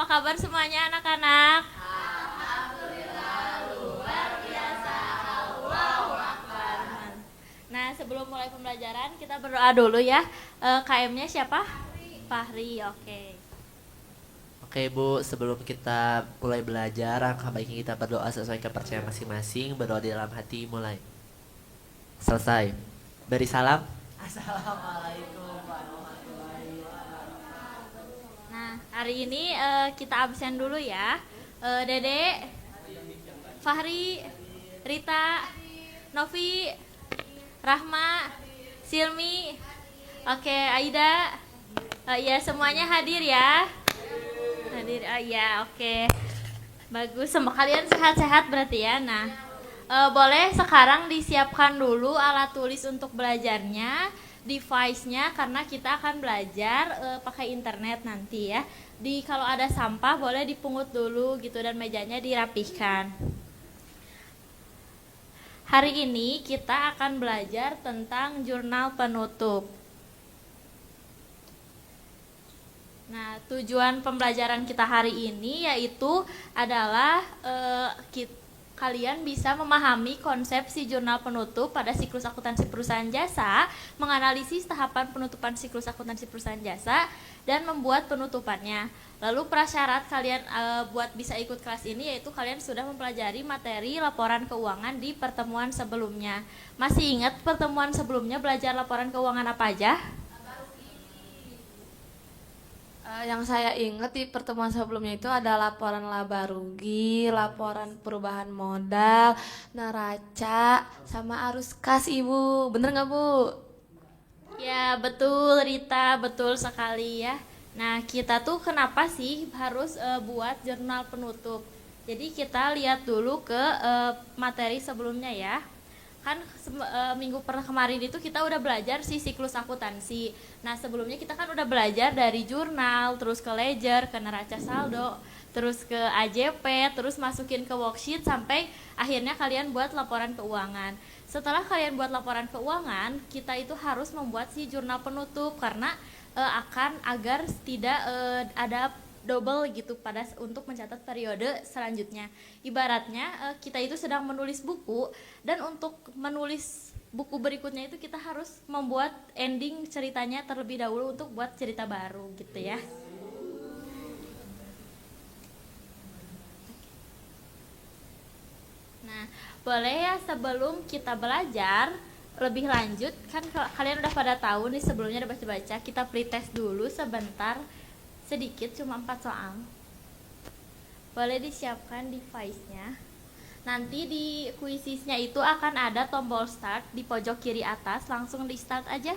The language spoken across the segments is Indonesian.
kabar semuanya anak-anak? Nah, sebelum mulai pembelajaran kita berdoa dulu ya. KM-nya siapa? Fahri, oke. Oke Bu, sebelum kita mulai belajar, angka baiknya kita berdoa sesuai kepercayaan masing-masing. Berdoa di dalam hati, mulai. Selesai. Beri salam. Assalamualaikum warahmatullahi wabarakatuh. Nah, hari ini kita absen dulu ya. Dede, Fahri, Rita, Novi, Rahma, Silmi, oke, Aida, ya semuanya hadir ya. Hadir, ya oke. Bagus, semua kalian sehat-sehat berarti ya. Nah, boleh sekarang disiapkan dulu alat tulis untuk belajarnya, device-nya, karena kita akan belajar pakai internet nanti ya. Kalau ada sampah boleh dipungut dulu gitu dan mejanya dirapihkan. Hari ini kita akan belajar tentang jurnal penutup. Nah, tujuan pembelajaran kita hari ini yaitu adalah kalian bisa memahami konsep si jurnal penutup pada siklus akuntansi perusahaan jasa, menganalisis tahapan penutupan siklus akuntansi perusahaan jasa, dan membuat penutupannya. Lalu prasyarat kalian buat bisa ikut kelas ini yaitu kalian sudah mempelajari materi laporan keuangan di pertemuan sebelumnya. Masih ingat pertemuan sebelumnya belajar laporan keuangan apa aja? Yang saya ingat di pertemuan sebelumnya itu ada laporan laba rugi, laporan perubahan modal, neraca, sama arus kas Ibu. Bener nggak Bu? Ya betul Rita, betul sekali ya. Nah kita tuh kenapa sih harus buat jurnal penutup? Jadi kita lihat dulu ke materi sebelumnya ya. Kan minggu kemarin itu kita udah belajar si siklus akuntansi. Nah sebelumnya kita kan udah belajar dari jurnal, terus ke ledger, ke neraca saldo, terus ke AJP, terus masukin ke worksheet sampai akhirnya kalian buat laporan keuangan. Setelah kalian buat laporan keuangan, kita itu harus membuat si jurnal penutup karena agar tidak ada double gitu untuk mencatat periode selanjutnya. Ibaratnya kita itu sedang menulis buku dan untuk menulis buku berikutnya itu kita harus membuat ending ceritanya terlebih dahulu untuk buat cerita baru gitu ya. Nah, boleh ya sebelum kita belajar lebih lanjut, kan kalian udah pada tahu nih sebelumnya udah baca-baca, kita pretest dulu sebentar. Sedikit, cuma 4 soal. Boleh disiapkan device-nya. Nanti di kuisisnya itu akan ada tombol start di pojok kiri atas, langsung di start aja.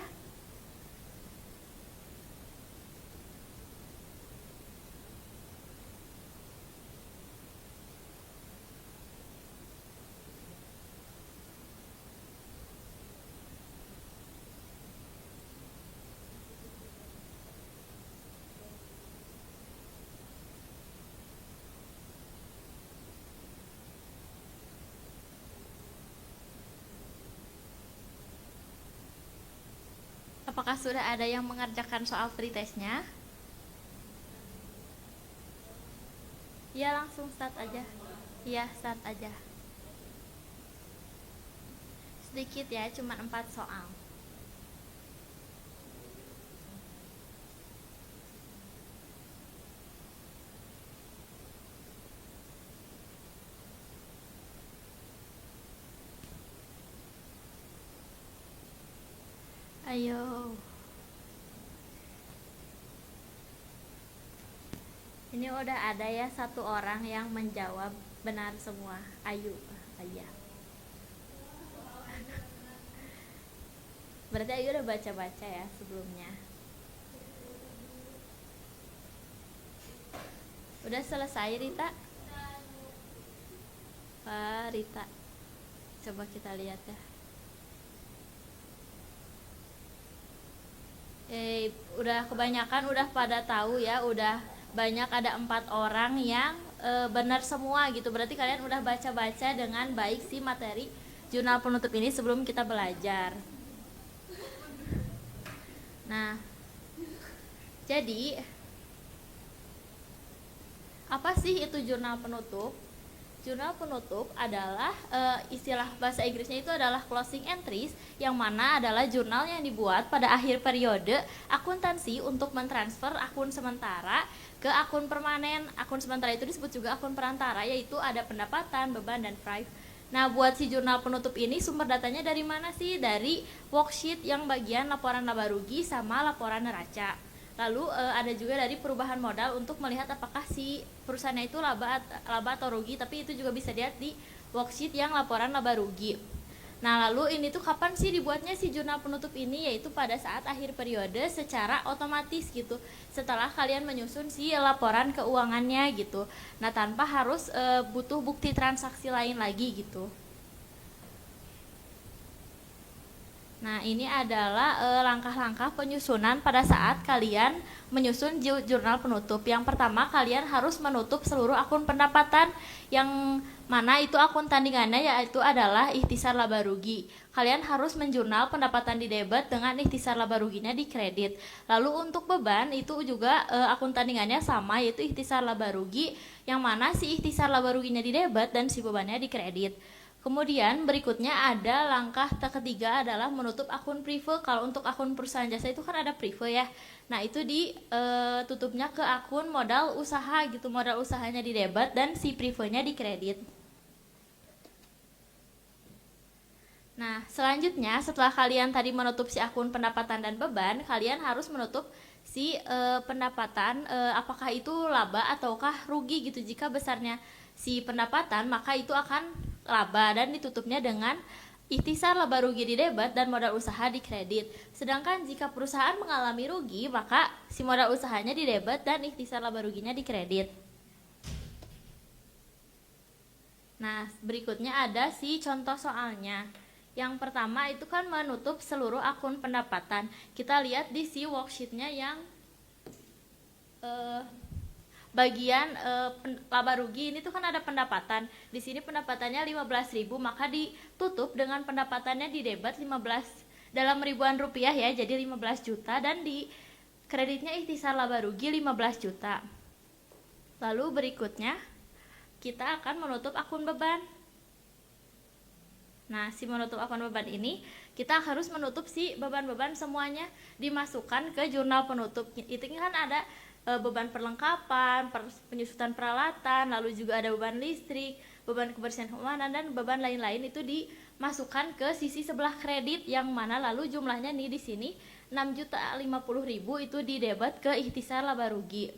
Apakah sudah ada yang mengerjakan soal pretestnya? Ya langsung start aja. Iya start aja. Sedikit ya, cuma 4 soal. Ayo. Ini udah ada ya satu orang yang menjawab benar semua. Ayu, Ayah. Berarti Ayu udah baca-baca ya sebelumnya. Udah selesai Rita? Rita. Coba kita lihat ya. Udah kebanyakan udah pada tahu ya, udah banyak ada 4 orang yang benar semua gitu. Berarti kalian udah baca-baca dengan baik sih materi jurnal penutup ini sebelum kita belajar. Nah, jadi Apa sih itu jurnal penutup? Jurnal penutup adalah istilah bahasa Inggrisnya itu adalah closing entries, yang mana adalah jurnal yang dibuat pada akhir periode akuntansi untuk mentransfer akun sementara ke akun permanen. Akun sementara itu disebut juga akun perantara, yaitu ada pendapatan, beban, dan prive. Nah, buat si jurnal penutup ini sumber datanya dari mana sih? Dari worksheet yang bagian laporan laba rugi sama laporan neraca. Lalu ada juga dari perubahan modal untuk melihat apakah si perusahaannya itu laba atau rugi, tapi itu juga bisa dilihat di worksheet yang laporan laba rugi. Nah, lalu ini tuh kapan sih dibuatnya si jurnal penutup ini? Yaitu pada saat akhir periode secara otomatis gitu. Setelah kalian menyusun si laporan keuangannya gitu. Nah, tanpa harus butuh bukti transaksi lain lagi gitu. Nah, ini adalah langkah-langkah penyusunan pada saat kalian menyusun jurnal penutup. Yang pertama, kalian harus menutup seluruh akun pendapatan, yang mana itu akun tandingannya yaitu adalah ikhtisar laba rugi. Kalian harus menjurnal pendapatan di debit dengan ikhtisar laba ruginya di kredit. Lalu untuk beban itu juga akun tandingannya sama, yaitu ikhtisar laba rugi, yang mana si ikhtisar laba ruginya di debit dan si bebannya di kredit. Kemudian berikutnya ada langkah ketiga adalah menutup akun prive. Kalau untuk akun perusahaan jasa itu kan ada prive ya. Nah, itu ditutupnya ke akun modal usaha gitu. Modal usahanya di debit dan si privenya di kredit. Nah, selanjutnya setelah kalian tadi menutup si akun pendapatan dan beban, kalian harus menutup si pendapatan, apakah itu laba ataukah rugi gitu. Jika besarnya si pendapatan, maka itu akan laba dan ditutupnya dengan ikhtisar laba rugi di debit dan modal usaha di kredit. Sedangkan jika perusahaan mengalami rugi, maka si modal usahanya di debit dan ikhtisar laba ruginya di kredit. Nah, berikutnya ada si contoh soalnya. Yang pertama itu kan menutup seluruh akun pendapatan. Kita lihat di si worksheetnya yang bagian laba rugi ini tuh kan ada pendapatan. Di sini pendapatannya 15.000, maka ditutup dengan pendapatannya di debit 15 dalam ribuan rupiah ya, jadi 15 juta, dan di kreditnya ikhtisar laba rugi 15 juta. Lalu berikutnya kita akan menutup akun beban. Nah, si menutup akun beban ini kita harus menutup si beban-beban semuanya, dimasukkan ke jurnal penutup. Itu kan ada beban perlengkapan, penyusutan peralatan, lalu juga ada beban listrik, beban kebersihan keamanan, dan beban lain-lain itu dimasukkan ke sisi sebelah kredit, yang mana lalu jumlahnya nih di sini 6.050.000 itu di debit ke ikhtisar laba rugi.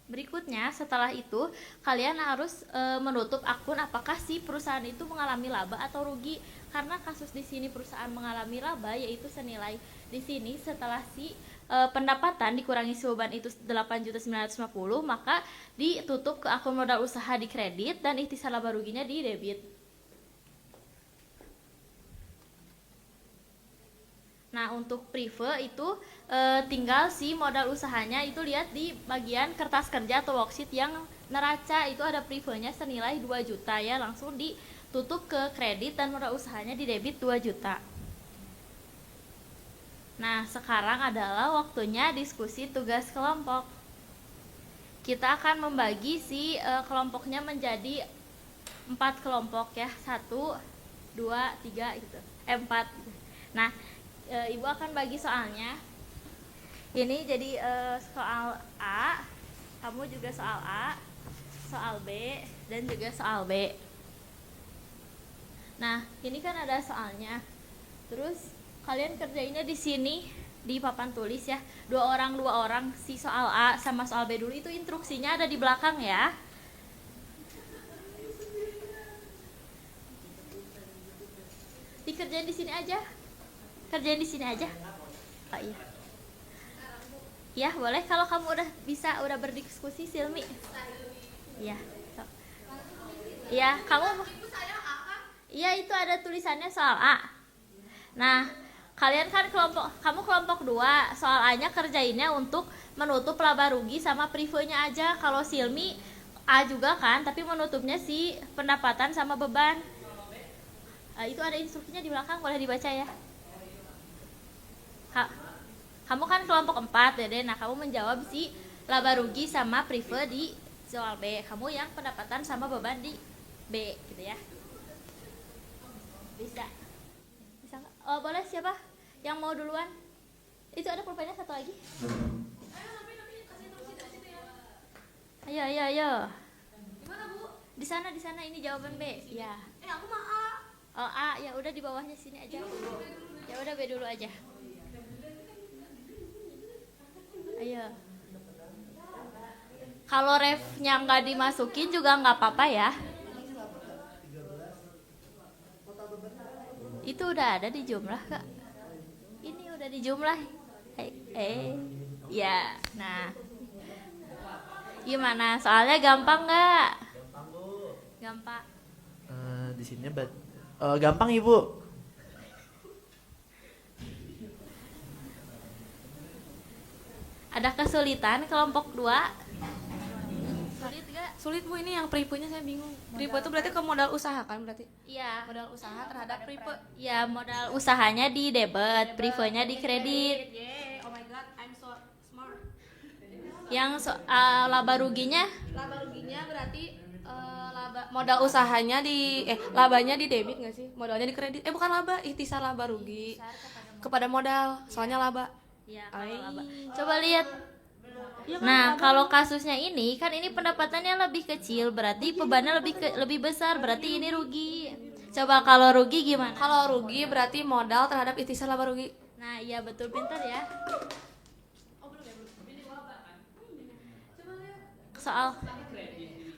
Berikutnya setelah itu kalian harus menutup akun apakah si perusahaan itu mengalami laba atau rugi. Karena kasus di sini perusahaan mengalami laba, yaitu senilai di sini setelah si pendapatan dikurangi si beban itu 8.950, maka ditutup ke akun modal usaha di kredit dan ikhtisar laba ruginya di debit. Nah, untuk prive itu tinggal si modal usahanya itu lihat di bagian kertas kerja atau worksheet yang neraca, itu ada privenya senilai 2 juta ya, langsung ditutup ke kredit dan modal usahanya di debit 2 juta. Nah, sekarang adalah waktunya diskusi tugas kelompok. Kita akan membagi si kelompoknya menjadi 4 kelompok ya, 1, 2, 3 gitu, 4 gitu. Nah, Ibu akan bagi soalnya. Ini jadi soal A, kamu juga soal A, soal B, dan juga soal B. Nah, ini kan ada soalnya. Terus kalian kerjainnya di sini di papan tulis ya. 2 orang si soal A sama soal B dulu, itu instruksinya ada di belakang ya. Dikerjain di sini aja. Kerjain di sini aja. Oh iya. Ya, boleh kalau kamu udah bisa, udah berdiskusi, Silmi. Iya. Iya, kamu. Iya, itu ada tulisannya soal A. Nah, kalian kan kamu kelompok 2, soal A-nya kerjainnya untuk menutup laba rugi sama privenya aja. Kalau Silmi A juga kan, tapi menutupnya si pendapatan sama beban. Itu ada instruksinya di belakang, boleh dibaca ya. Kamu kan kelompok 4 Dede. Nah, kamu menjawab si laba rugi sama prive di soal B. Kamu yang pendapatan sama beban di B gitu ya. Bisa. Bisa nggak? Oh, boleh siapa? Yang mau duluan? Itu ada pulpennya satu lagi. Ayo, ayo, ayo. Gimana, Bu? Di sana ini jawaban B. Ya. Aku mah A. Oh, A, ya udah di bawahnya sini aja. Ya udah B dulu aja. Ayo. Kalau refnya nggak dimasukin juga nggak apa-apa ya. Itu udah ada di jumlah, Kak. Ini udah di jumlah. Ya. Nah. Gimana? Soalnya gampang nggak? Gampang. Di sini gampang Ibu. Ada kesulitan kelompok 2? Sulit gak? Sulit, Bu, ini yang prive-nya saya bingung. Prive itu berarti ke modal usaha kan berarti? Iya. Modal usaha terhadap prive. Ya, modal usahanya di debit, prive-nya di kredit. Yeah. Oh my god, I'm so smart. Yang laba ruginya Laba ruginya berarti modal usahanya labanya di debit nggak sih? Modalnya di kredit. Bukan laba, ikhtisar laba rugi kepada modal. Soalnya laba. ya, kalau laba. Coba lihat. Nah, kalau kasusnya ini kan ini pendapatannya lebih kecil, berarti bebannya lebih besar, berarti ini rugi. Coba kalau rugi gimana? Kalau rugi berarti modal terhadap ikhtisar laba rugi. Nah, iya betul, pintar ya. Soal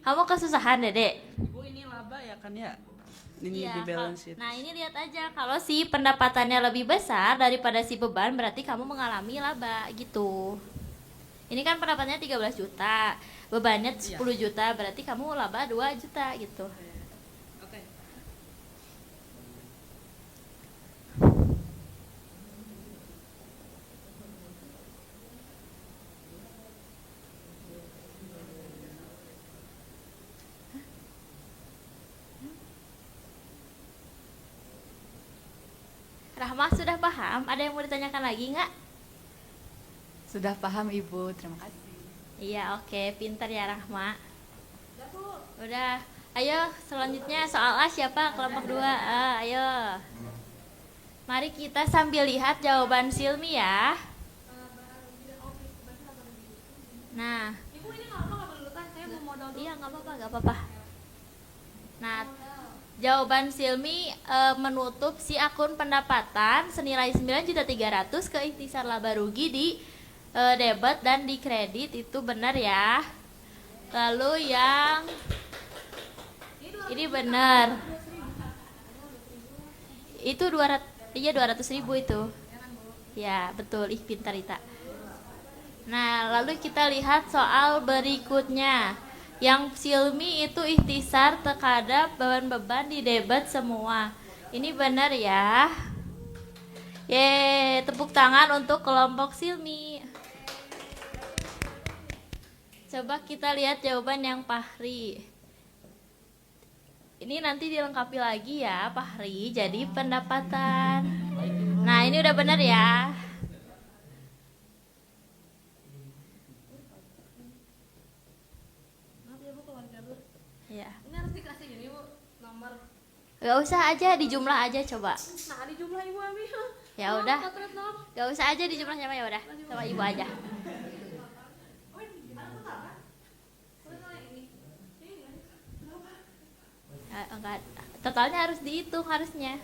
kamu kesusahan, Dede. Bu, ini laba ya kan ya? Ini Iya, di balance sheet. nah ini lihat aja, kalau si pendapatannya lebih besar daripada si beban, berarti kamu mengalami laba gitu. Ini kan pendapatannya 13 juta, bebannya 10 juta, berarti kamu laba 2 juta gitu. Oke. Rahma sudah paham? Ada yang mau ditanyakan lagi nggak? Sudah paham Ibu, terima kasih. Iya, oke, pintar ya Rahma. Udah, ayo selanjutnya soal A siapa? Kelompok 2. Ayo. Mari kita sambil lihat jawaban Silmi ya. Nah, Ibu ini nggak perlu kan? Saya mau modal iya nggak apa-apa. Nah, jawaban Silmi menutup si akun pendapatan senilai 9.300.000 ke ikhtisar laba rugi di debit dan di kredit, itu benar ya. Lalu yang ini benar. Itu 200.000 itu. Ya, betul. Pintar Ita. Nah, lalu kita lihat soal berikutnya. Yang Silmi itu ikhtisar terhadap beban-beban di debit semua. Ini benar ya. Tepuk tangan untuk kelompok Silmi. Coba kita lihat jawaban yang Fahri. Ini nanti dilengkapi lagi ya, Fahri. Jadi pendapatan. Nah, ini udah benar ya. Ya. Ini harus dikasih gini, Bu, nomor. Gak usah aja, dijumlah aja coba. Nah, di jumlah Ibu Ami. Ya udah. Gak usah aja dijumlah sama, ya udah. Sama ibu aja. Enggak, totalnya harus dihitung harusnya.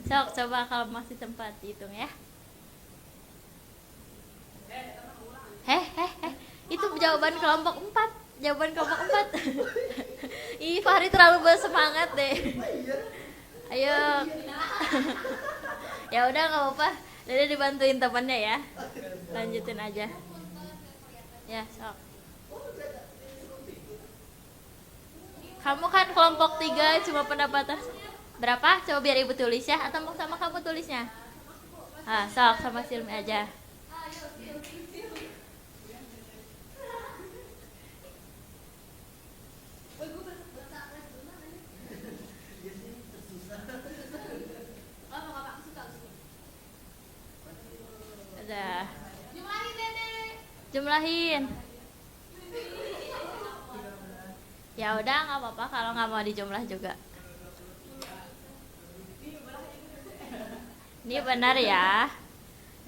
Sok, coba kalau masih sempat dihitung ya. Itu jawaban kelompok 4. Jawaban kelompok 4. Ih, Fahri terlalu bersemangat deh. Ayo. Ya udah, nggak apa-apa. Dede dibantuin temannya ya. Lanjutin aja. Ya, sok. Kamu kan kelompok 3 cuma pendapatan berapa? Coba biar ibu tulis ya, atau mau sama kamu tulisnya? Sok sama Silmi aja. Ada. dijumlahin. Ya udah nggak apa-apa kalau nggak mau dijumlah juga. Ini benar ya.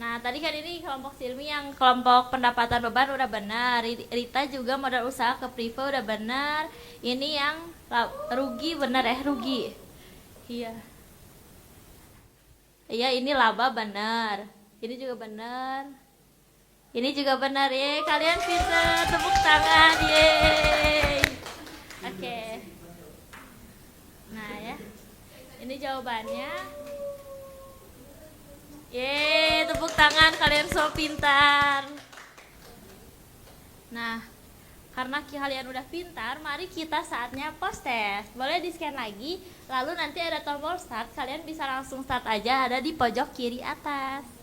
Nah tadi kan ini kelompok Silmi yang kelompok pendapatan beban udah benar. Rita juga modal usaha ke prive udah benar. Ini yang rugi benar rugi. Iya. Iya ini laba benar. Ini juga benar. Ini juga benar. Kalian pinter, tepuk tangan. Yeay. Oke. Nah ya. Ini jawabannya. Tepuk tangan, kalian so pintar. Nah, karena kalian udah pintar, mari kita saatnya post test. Boleh di-scan lagi, lalu nanti ada tombol start. Kalian bisa langsung start aja, ada di pojok kiri atas.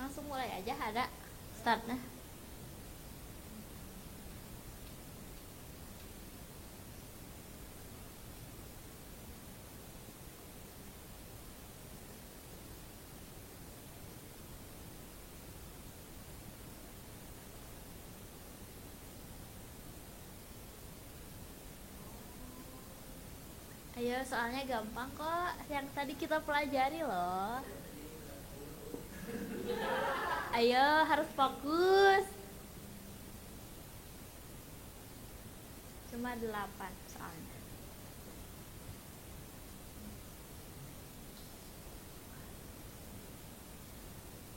Langsung mulai aja, ada startnya. Ayo, soalnya gampang kok, yang tadi kita pelajari loh. Ayo, harus fokus. Cuma 8 soalnya.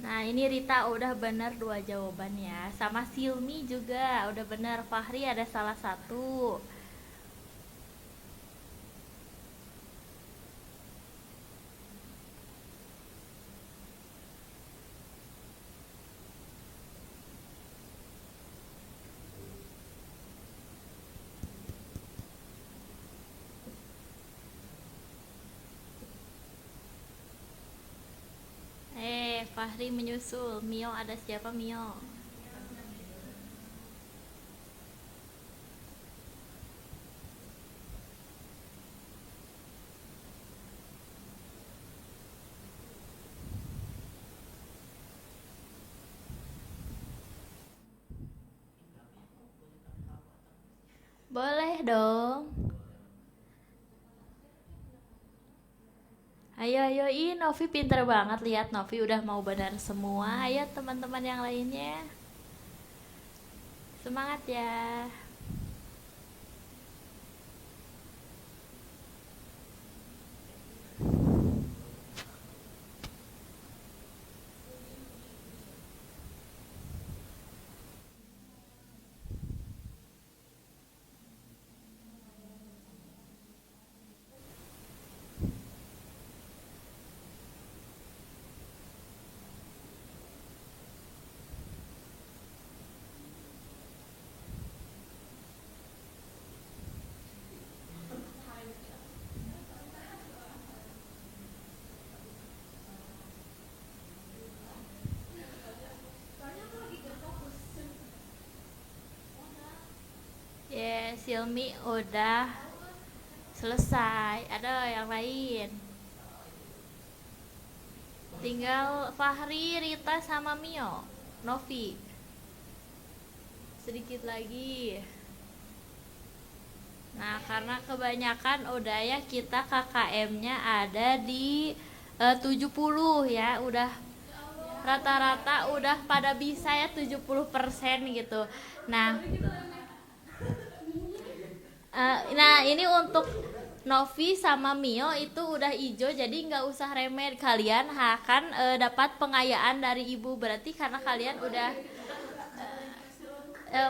Nah, ini Rita udah bener 2 jawaban ya. Sama Silmi juga udah bener. Fahri ada salah satu. Fahri menyusul. Mio ada siapa Mio? Boleh dong. Ayo, Novi pinter banget. Lihat Novi udah mau benar semua. Ayo teman-teman yang lainnya. Semangat ya. Silmi udah selesai. Ada yang lain? Tinggal Fahri, Rita sama Mio. Novi. Sedikit lagi. Nah, karena kebanyakan udah ya, kita KKM-nya ada di 70 ya. Udah rata-rata udah pada bisa ya 70% gitu. Nah ini untuk Novi sama Mio itu udah hijau, jadi nggak usah remed. Kalian akan dapat pengayaan dari ibu, berarti karena kalian udah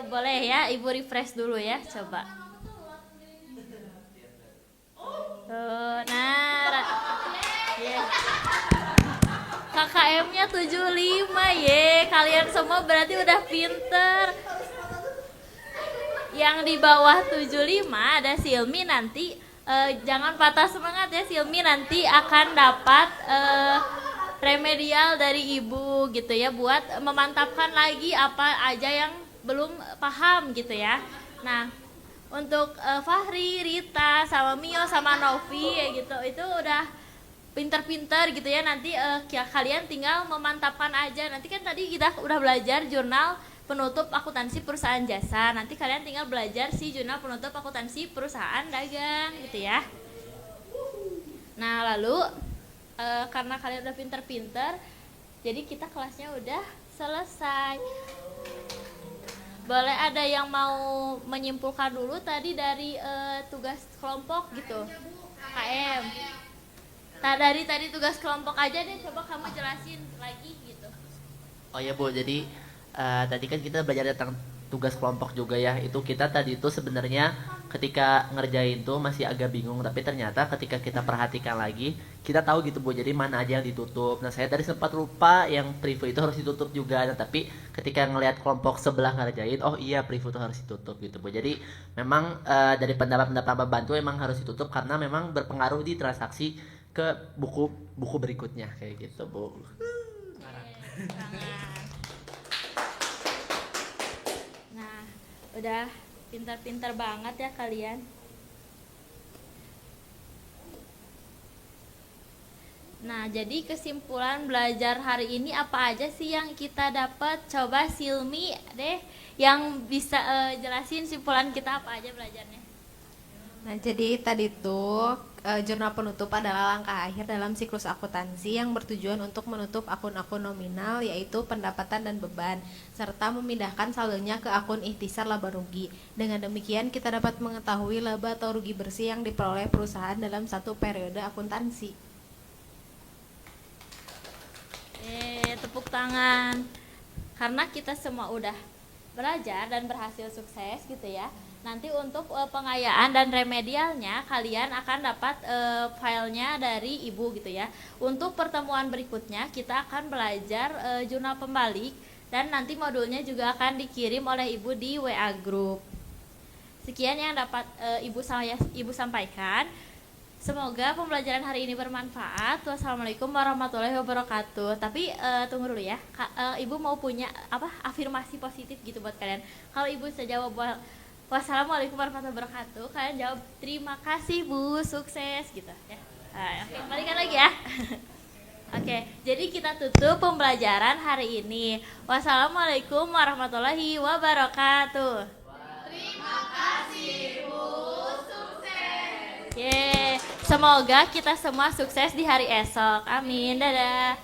boleh ya, ibu refresh dulu ya, coba. KKM-nya 75 ye. Kalian semua berarti udah pinter. Yang di bawah 75 ada Silmi nanti jangan patah semangat ya, Silmi nanti akan dapat remedial dari ibu gitu ya, buat memantapkan lagi apa aja yang belum paham gitu ya. Nah, untuk Fahri, Rita, sama Mio, sama Novi ya gitu, itu udah pinter-pinter gitu ya. Nanti kalian tinggal memantapkan aja. Nanti kan tadi kita udah belajar jurnal penutup akuntansi perusahaan jasa. Nanti kalian tinggal belajar si jurnal penutup akuntansi perusahaan dagang gitu ya. Nah, lalu karena kalian udah pinter-pinter, jadi kita kelasnya udah selesai. Boleh ada yang mau menyimpulkan dulu tadi dari tugas kelompok gitu, KM. Nah, dari tadi tugas kelompok aja deh, coba kamu jelasin lagi gitu. Oh ya Bu, jadi tadi kan kita belajar tentang tugas kelompok juga ya. Itu kita tadi itu sebenarnya ketika ngerjain tuh masih agak bingung, tapi ternyata ketika kita perhatikan lagi, kita tahu gitu Bu, jadi mana aja yang ditutup. Nah, saya tadi sempat lupa yang preview itu harus ditutup juga. Nah, tapi ketika ngelihat kelompok sebelah ngerjain, oh iya preview itu harus ditutup gitu Bu. Jadi memang dari pendapat-pendapat bantu emang harus ditutup karena memang berpengaruh di transaksi ke buku berikutnya kayak gitu Bu. Nah, udah pintar-pintar banget ya kalian. Nah, jadi kesimpulan belajar hari ini apa aja sih yang kita dapat? Coba Silmi deh yang bisa jelasin simpulan kita apa aja belajarnya. Nah, jadi tadi tuh jurnal penutup adalah langkah akhir dalam siklus akuntansi yang bertujuan untuk menutup akun-akun nominal, yaitu pendapatan dan beban, serta memindahkan saldonya ke akun ikhtisar laba rugi. Dengan demikian kita dapat mengetahui laba atau rugi bersih yang diperoleh perusahaan dalam satu periode akuntansi. Tepuk tangan. Karena kita semua udah belajar dan berhasil sukses gitu ya. Nanti untuk pengayaan dan remedialnya kalian akan dapat filenya dari ibu gitu ya. Untuk pertemuan berikutnya kita akan belajar jurnal pembalik dan nanti modulnya juga akan dikirim oleh ibu di WA group. Sekian yang dapat ibu sampaikan. Semoga pembelajaran hari ini bermanfaat. Wassalamualaikum warahmatullahi wabarakatuh. Tapi tunggu dulu ya. Ibu mau punya afirmasi positif gitu buat kalian. Kalau ibu bisa jawab wassalamualaikum warahmatullahi wabarakatuh, kalian jawab terima kasih Bu, sukses gitu ya. Oke, balikan lagi ya. Oke, jadi kita tutup pembelajaran hari ini. Wassalamualaikum warahmatullahi wabarakatuh. Terima kasih Bu, sukses. Semoga kita semua sukses di hari esok. Amin. Dadah.